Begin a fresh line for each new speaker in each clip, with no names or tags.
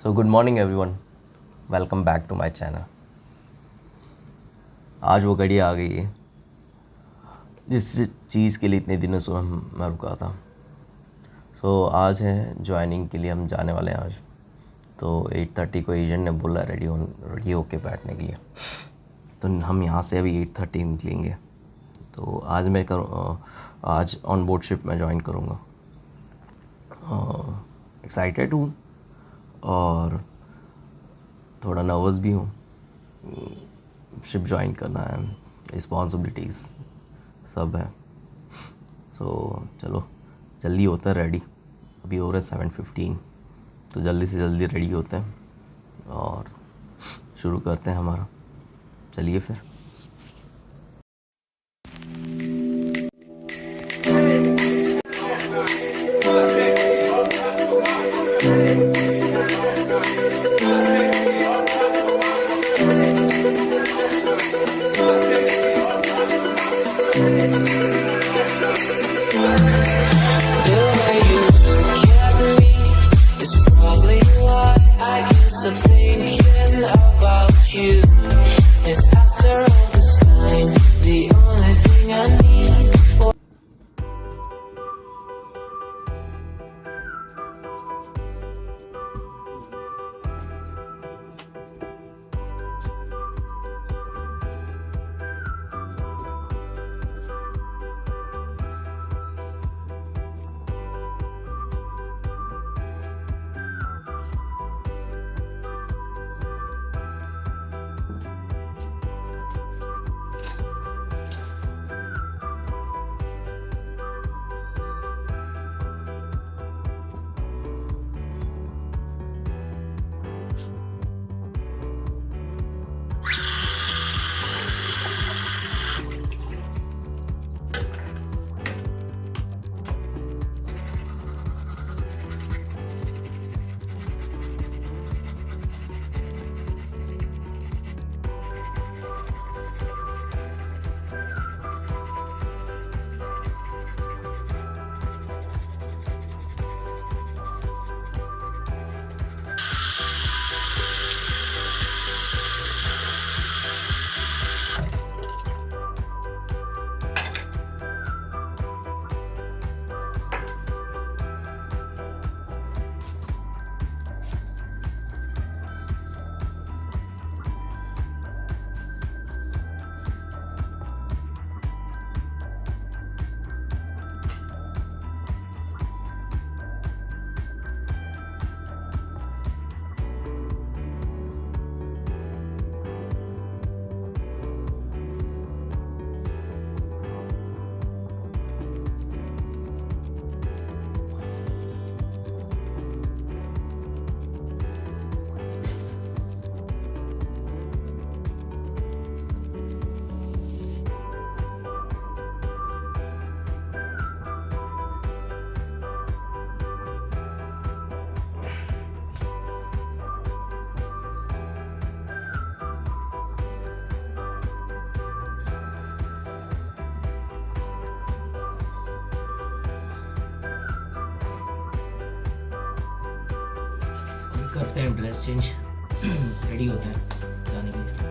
So good morning everyone, welcome back to my channel. आज वो घड़ी आ गई है जिस चीज़ के लिए इतने दिनों से मैं रुका था। आज है ज्वाइनिंग के लिए हम जाने वाले हैं आज। तो 8:30 को एजेंट ने बोला रेडी होके बैठने के लिए। तो हम यहाँ से अभी 8:30 निकलेंगे। तो आज मैं आज ऑन बोर्ड शिप में ज्वाइन करूँगा। एक्साइटेड हूँ और थोड़ा नर्वस भी हूँ। शिप ज्वाइन करना है, रिस्पॉन्सिबिलिटीज़ सब है। चलो जल्दी होते हैं रेडी। अभी हो रहा है 7:15, तो जल्दी से जल्दी रेडी होते हैं और शुरू करते हैं हमारा। चलिए फिर। करते हैं ड्रेस चेंज, रेडी होते हैं जाने के लिए।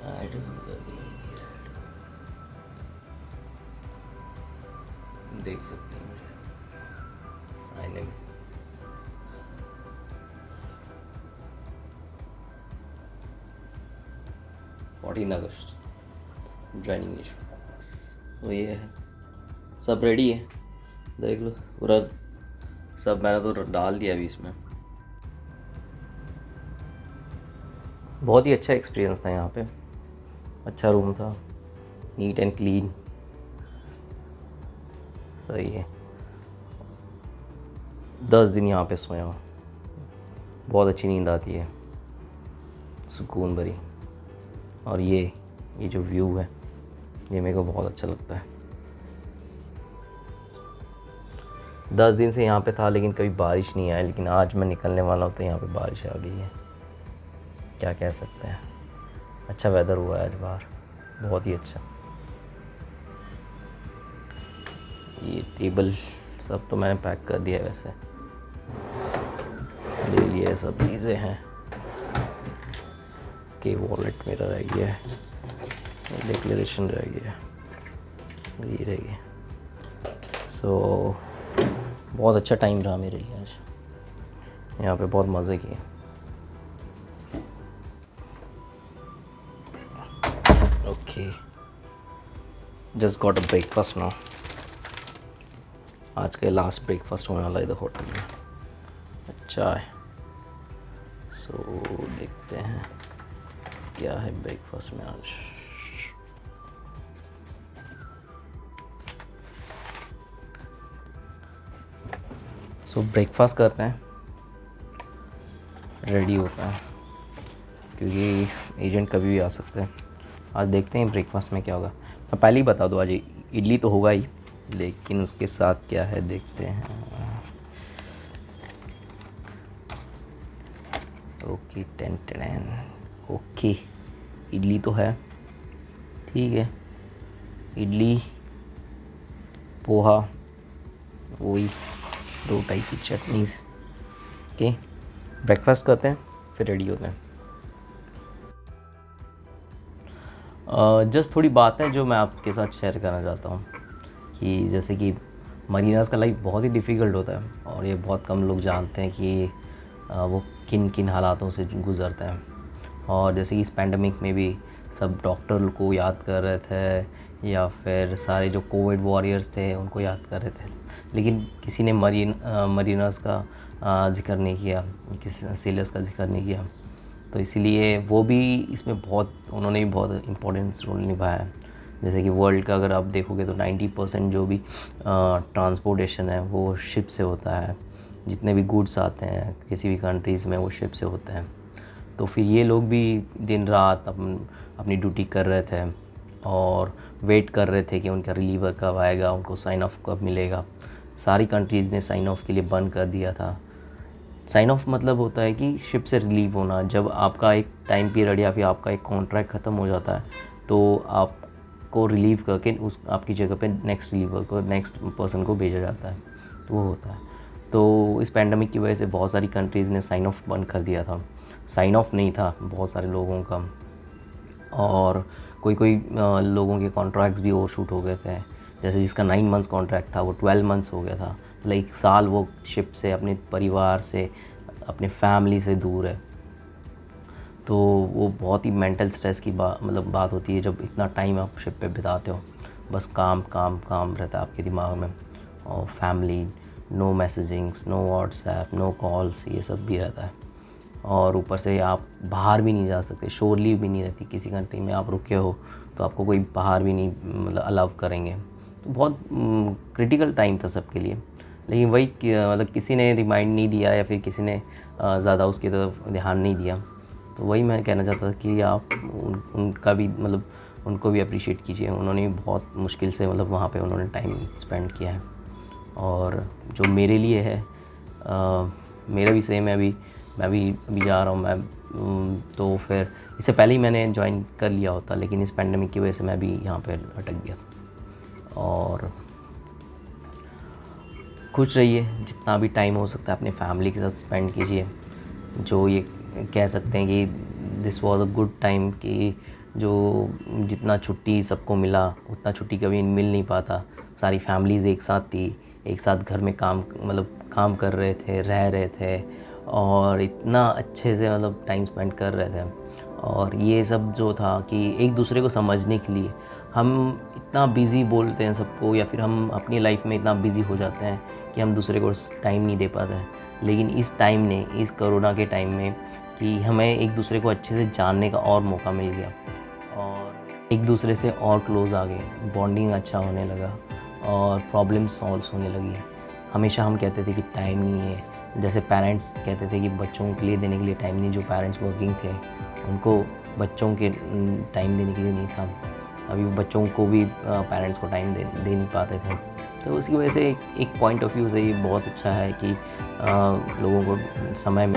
ऑलरेडी। देख सकते हैं मुझे sign in. August joining issue. तो ये है, सब रेडी है, देख लो पूरा सब मैंने तो डाल दिया अभी इसमें। बहुत ही अच्छा एक्सपीरियंस था यहाँ पे, अच्छा रूम था, नीट एंड क्लीन, सही है। 10 दिन यहाँ पे सोया हूँ, बहुत अच्छी नींद आती है, सुकून भरी। और ये जो व्यू है ये मेरे को बहुत अच्छा लगता है। 10 दिन से यहाँ पे था लेकिन कभी बारिश नहीं आई, लेकिन आज मैं निकलने वाला हूँ तो यहाँ पे बारिश आ गई है। क्या कह सकते हैं, अच्छा वेदर हुआ है आज बाहर, बहुत ही अच्छा। ये टेबल सब तो मैंने पैक कर दिया है, वैसे ले लिया, सब चीज़ें हैं। के वॉलेट मेरा रह गया है, डिक्लेरेशन रह गया है, ये रह गया। सो बहुत अच्छा टाइम रहा मेरे लिए आज, यहाँ पे बहुत मज़े किए। Okay, just got a breakfast now. आज का लास्ट ब्रेकफास्ट होने वाला है इधर होटल में, अच्छा है। सो देखते हैं क्या है ब्रेकफास्ट में आज। सो ब्रेकफास्ट करते हैं, रेडी होता है क्योंकि एजेंट कभी भी आ सकते हैं। आज देखते हैं ब्रेकफास्ट में क्या होगा। मैं पहले ही बता दूँ, आज इडली तो होगा ही, लेकिन उसके साथ क्या है देखते हैं। ओके, 10 ओके, इडली तो है, ठीक है। इडली, पोहा, वही 2 टाइप की चटनीज़। ओके, ब्रेकफास्ट करते हैं फिर रेडी होते हैं। जस्ट थोड़ी बात है जो मैं आपके साथ शेयर करना चाहता हूँ कि जैसे कि मरीनास का लाइफ बहुत ही डिफ़िकल्ट होता है और ये बहुत कम लोग जानते हैं कि वो किन किन हालातों से गुज़रते हैं। और जैसे कि इस पैंडमिक में भी सब डॉक्टर को याद कर रहे थे या फिर सारे जो कोविड वॉरियर्स थे उनको याद कर रहे थे, लेकिन किसी ने मरीनर्स का जिक्र नहीं किया, किसी सेलर्स का जिक्र नहीं किया। तो इसीलिए वो भी इसमें उन्होंने भी बहुत इम्पोर्टेंट रोल निभाया है। जैसे कि वर्ल्ड का अगर आप देखोगे तो 90% जो भी ट्रांसपोर्टेशन है वो शिप से होता है। जितने भी गुड्स आते हैं किसी भी कंट्रीज़ में वो शिप से होते हैं। तो फिर ये लोग भी दिन रात अपनी ड्यूटी कर रहे थे और वेट कर रहे थे कि उनका रिलीवर कब आएगा, उनको साइन ऑफ कब मिलेगा। सारी कंट्रीज़ ने साइन ऑफ के लिए बंद कर दिया था। साइन ऑफ मतलब होता है कि शिप से रिलीव होना। जब आपका एक टाइम पीरियड या फिर आपका एक कॉन्ट्रैक्ट ख़त्म हो जाता है तो आपको रिलीव करके उस आपकी जगह पे नेक्स्ट रिलीवर को, नेक्स्ट पर्सन को भेजा जाता है, तो वो होता है। तो इस पैंडमिक की वजह से बहुत सारी कंट्रीज़ ने साइन ऑफ बंद कर दिया था। साइन ऑफ नहीं था बहुत सारे लोगों का, और कोई लोगों के कॉन्ट्रैक्ट्स भी ओवर शूट हो गए थे। जैसे जिसका 9 मंथ्स कॉन्ट्रैक्ट था वो 12 मंथ्स हो गया था। मतलब 1 साल वो शिप से, अपने परिवार से, अपने फैमिली से दूर है। तो वो बहुत ही मेंटल स्ट्रेस की बात होती है जब इतना टाइम आप शिप पे बिताते हो। बस काम काम काम रहता है आपके दिमाग में, और family, no messagings, no WhatsApp, no calls, ये सब भी रहता है। और ऊपर से आप बाहर भी नहीं जा सकते, शोर लीव भी नहीं रहती। किसी कंट्री में आप रुके हो तो आपको कोई बाहर भी नहीं मतलब अलाउ करेंगे। तो बहुत क्रिटिकल टाइम था सबके लिए। लेकिन वही मतलब किसी ने रिमाइंड नहीं दिया या फिर किसी ने ज़्यादा उसकी तरफ ध्यान नहीं दिया। तो वही मैं कहना चाहता था कि आप उनका भी मतलब उनको भी अप्रिशिएट कीजिए। उन्होंने बहुत मुश्किल से मतलब वहाँ पे उन्होंने टाइम स्पेंड किया है। और जो मेरे लिए है, मेरा भी सेम है। मैं भी अभी जा रहा हूँ मैं, तो फिर इससे पहले ही मैंने ज्वाइन कर लिया होता, लेकिन इस पैंडमिक की वजह से मैं भी यहाँ पे अटक गया। और खुश रहिए, जितना भी टाइम हो सकता है अपने फैमिली के साथ स्पेंड कीजिए। जो ये कह सकते हैं कि this was a good time, कि जो जितना छुट्टी सबको मिला उतना छुट्टी कभी मिल नहीं पाता। सारी फैमिलीज़ एक साथ थी, एक साथ घर में काम मतलब काम कर रहे थे, रह रहे थे और इतना अच्छे से मतलब टाइम स्पेंड कर रहे थे। और ये सब जो था कि एक दूसरे को समझने के लिए हम इतना बिज़ी बोलते हैं सबको, या फिर हम अपनी लाइफ में इतना बिज़ी हो जाते हैं कि हम दूसरे को टाइम नहीं दे पाते हैं। लेकिन इस टाइम ने, इस कोरोना के टाइम में, कि हमें एक दूसरे को अच्छे से जानने का और मौका मिल गया और एक दूसरे से और क्लोज़ आ गए, बॉन्डिंग अच्छा होने लगा और प्रॉब्लम सॉल्व होने लगी। हमेशा हम कहते थे कि टाइम नहीं है, जैसे पेरेंट्स कहते थे कि बच्चों के लिए देने के लिए टाइम नहीं, जो पेरेंट्स वर्किंग थे उनको बच्चों के टाइम देने के लिए नहीं था। अभी बच्चों को भी पेरेंट्स को टाइम दे नहीं पाते थे। तो उसकी वजह से एक पॉइंट ऑफ व्यू से ये बहुत अच्छा है कि लोगों को समय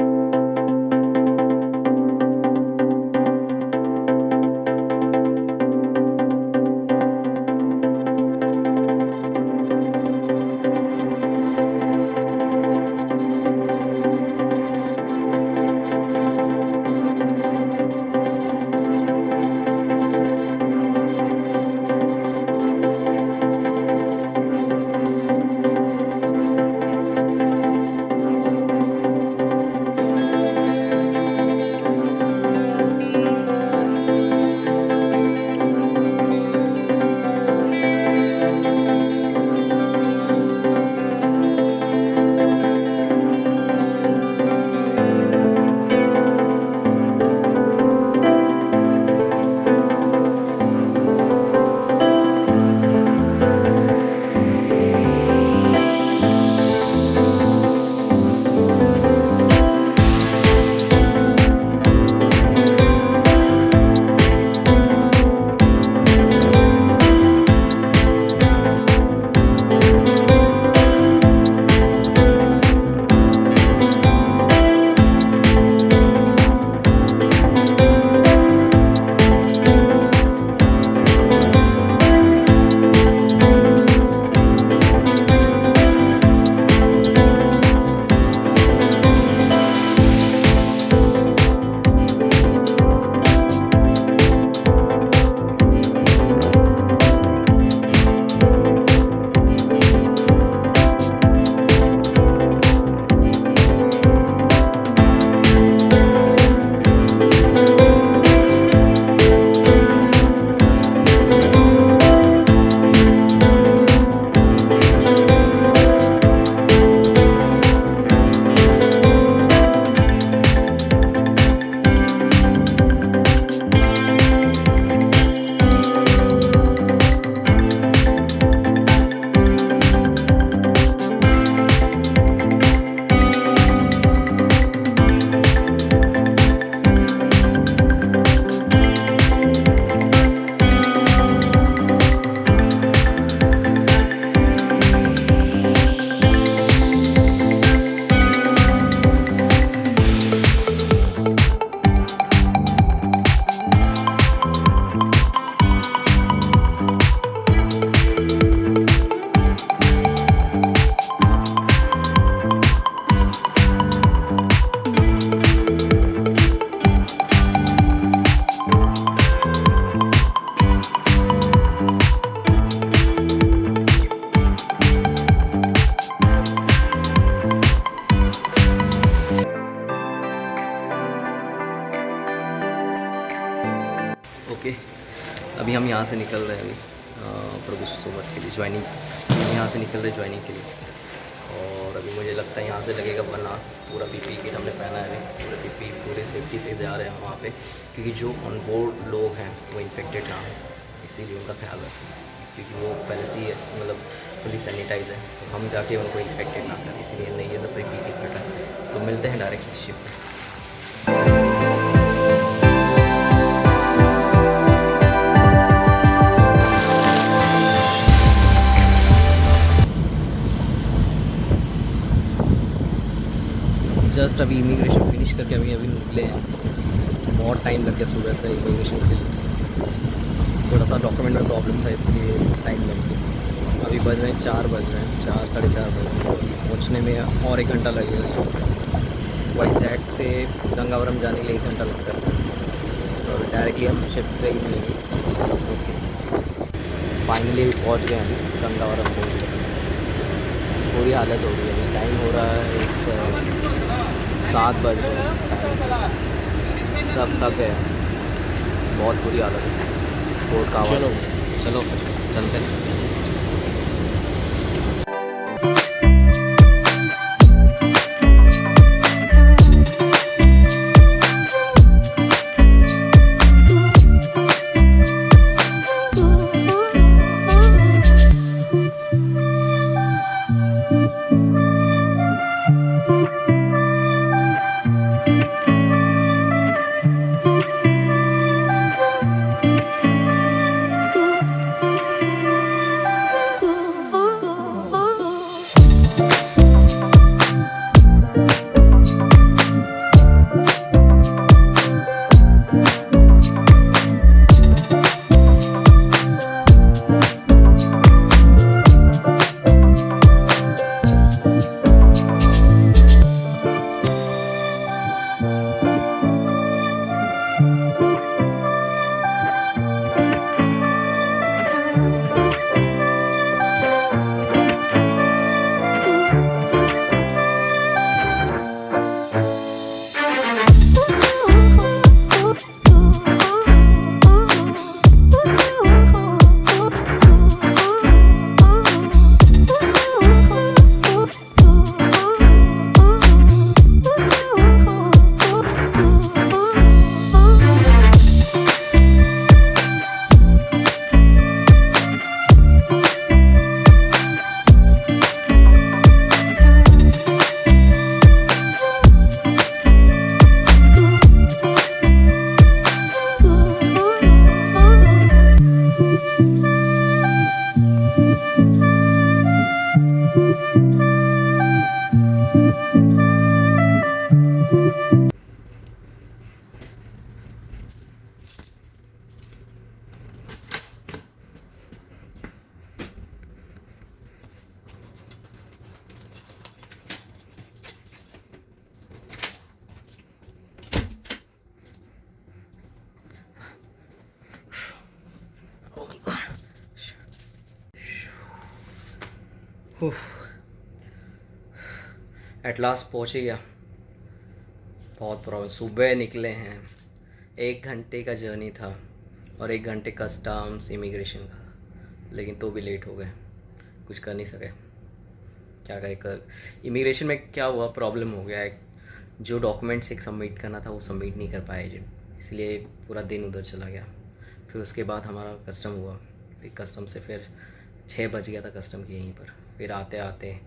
ओके, अभी हम यहाँ से निकल रहे हैं अभी प्रभु सोबत के लिए ज्वाइनिंग, हम यहाँ से निकल रहे ज्वाइनिंग के लिए। और अभी मुझे लगता है यहाँ से लगेगा वरना पूरा पीपी किट हमने पहना है, पूरा पीपी पूरे सेफ्टी से जा रहे हैं वहाँ पे, क्योंकि जो ऑन बोर्ड लोग हैं वो इन्फेक्टेड ना हो, इसीलिए उनका ख्याल रखें, क्योंकि वो पहले से ही मतलब फुली सैनिटाइज है, तो हम जाके उनको इन्फेक्टेड ना करें, इसीलिए नहीं है तो पीपी किट पहना। तो मिलते हैं डायरेक्ट शिप में। जस्ट अभी इमिग्रेशन फिनिश करके अभी निकले हैं, बहुत टाइम लग गया सुबह से इमिग्रेशन के लिए, थोड़ा सा डॉक्यूमेंट में प्रॉब्लम था इसलिए टाइम लग गया। अभी बज रहे हैं 4 बज रहे हैं, 4 साढ़े 4 बज रहे हैं, पहुँचने में और 1 घंटा लगेगा यहाँ से।
वाईजैक से गंगावरम जाने के लिए 1 घंटा लगता है, और डायरेक्टली हम शिप पे ही मिलेंगे। ओके, फाइनली पहुंच गए हम गंगावरम पहुंच गए। पूरी हालत हो गई है, अभी टाइम हो रहा है 7 बज रहे हैं, सब थक गए, बहुत बुरी हालत है बोट का आवाज़। चलो चलते हैं। एट लास्ट पहुँच ही गया। बहुत प्रॉब्लम, सुबह निकले हैं, 1 घंटे का जर्नी था और 1 घंटे कस्टम्स इमिग्रेशन का, लेकिन तो भी लेट हो गए, कुछ कर नहीं सके। क्या करें, कर इमिग्रेशन में क्या हुआ, प्रॉब्लम हो गया है, जो डॉक्यूमेंट्स एक सबमिट करना था वो सबमिट नहीं कर पाया एजेंट, इसलिए पूरा दिन उधर चला गया। फिर उसके बाद हमारा कस्टम हुआ, फिर कस्टम से फिर 6 बज गया था कस्टम के यहीं पर। फिर आते आते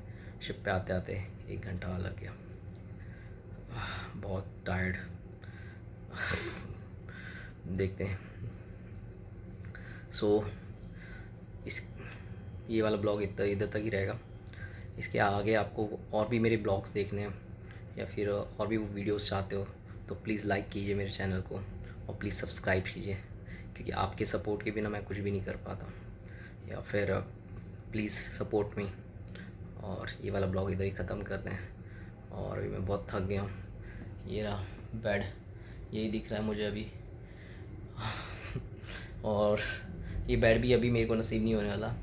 शिप पे आते आते 1 घंटा लग गया। बहुत टायर्ड। देखते हैं। इस ये वाला ब्लॉग इधर तक ही रहेगा। इसके आगे आपको और भी मेरे ब्लॉग्स देखने हैं या फिर और भी वीडियोस चाहते हो तो प्लीज़ लाइक कीजिए मेरे चैनल को और प्लीज़ सब्सक्राइब कीजिए, क्योंकि आपके सपोर्ट के बिना मैं कुछ भी नहीं कर पाता। या फिर प्लीज़ सपोर्ट मी। और ये वाला ब्लॉग इधर ही ख़त्म करते हैं। और अभी मैं बहुत थक गया हूँ। ये रहा बेड, यही दिख रहा है मुझे अभी। और ये बेड भी अभी मेरे को नसीब नहीं होने वाला,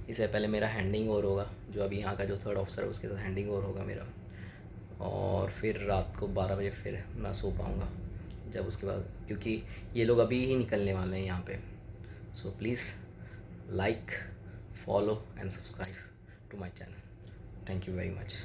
इससे पहले मेरा हैंडिंग ओवर होगा, जो अभी यहाँ का जो 3rd ऑफिसर है उसके साथ हैंडिंग ओवर होगा मेरा। और फिर रात को 12 बजे फिर मैं सो पाऊँगा जब उसके बाद, क्योंकि ये लोग अभी ही निकलने वाले हैं यहाँ पे। So please like, follow and subscribe to my channel. Thank you very much.